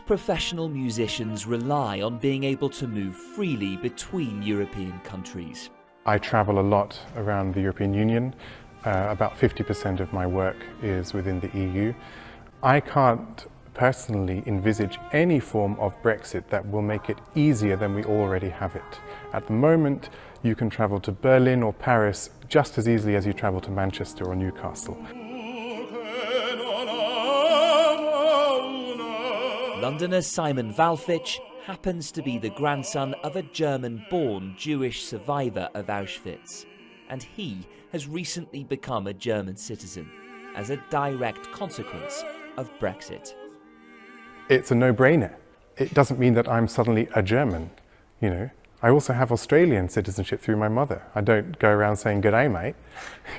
Most professional musicians rely on being able to move freely between European countries. I travel a lot around the European Union. About 50% of my work is within the EU. I can't personally envisage any form of Brexit that will make it easier than we already have it. At the moment, you can travel to Berlin or Paris just as easily as you travel to Manchester or Newcastle. Londoner Simon Wallfisch happens to be the grandson of a German-born Jewish survivor of Auschwitz, and he has recently become a German citizen as a direct consequence of Brexit. It's a no-brainer. It doesn't mean that I'm suddenly a German, you know. I also have Australian citizenship through my mother. I don't go around saying, "G'day, mate."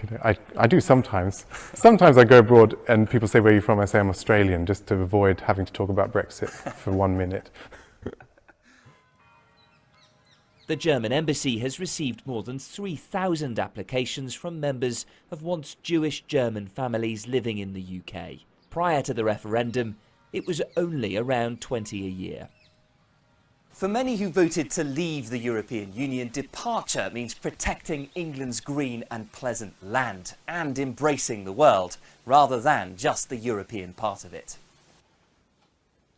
You know, I do sometimes. Sometimes I go abroad and people say, "Where are you from?" I say, "I'm Australian," just to avoid having to talk about Brexit for 1 minute. The German embassy has received more than 3,000 applications from members of once Jewish German families living in the UK. Prior to the referendum, it was only around 20 a year. For many who voted to leave the European Union, departure means protecting England's green and pleasant land and embracing the world, rather than just the European part of it.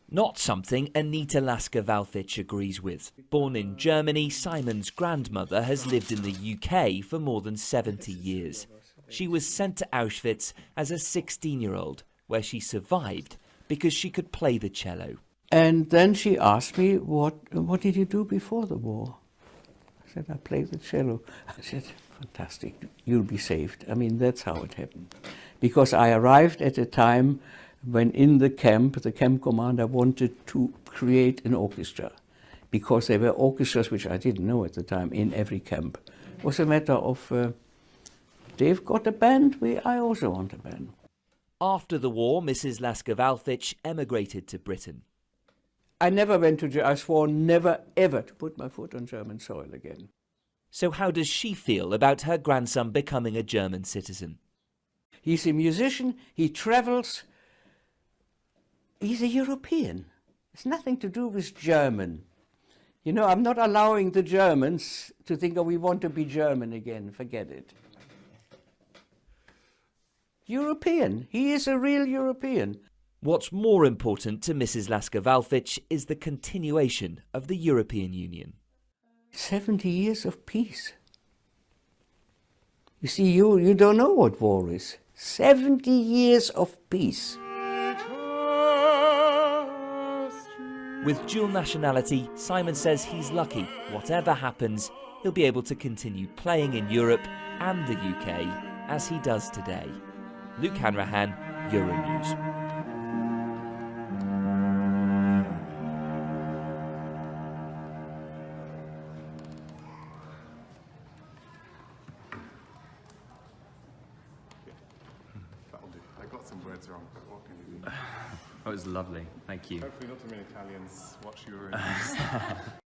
Not something Anita Lasker-Wallfisch agrees with. Born in Germany, Simon's grandmother has lived in the UK for more than 70 years. She was sent to Auschwitz as a 16-year-old, where she survived because she could play the cello. And then she asked me, what did you do before the war? I said, I played the cello. I said, fantastic, you'll be saved. I mean, that's how it happened. Because I arrived at a time when in the camp commander wanted to create an orchestra. Because there were orchestras, which I didn't know at the time, in every camp. It was a matter of, they've got a band, I also want a band. After the war, Mrs. Lasker-Wallfisch emigrated to Britain. I never went to Germany. I swore never, ever to put my foot on German soil again. So how does she feel about her grandson becoming a German citizen? He's a musician, he travels. He's a European. It's nothing to do with German. You know, I'm not allowing the Germans to think, oh, we want to be German again. Forget it. European. He is a real European. What's more important to Mrs. Lasker-Wallfisch is the continuation of the European Union. 70 years of peace. You see, you don't know what war is. 70 years of peace. With dual nationality, Simon says he's lucky. Whatever happens, he'll be able to continue playing in Europe and the UK as he does today. Luke Hanrahan, Euronews. I got some words wrong, but what can you do? That was lovely, thank you. Hopefully not too many Italians watch Euronews.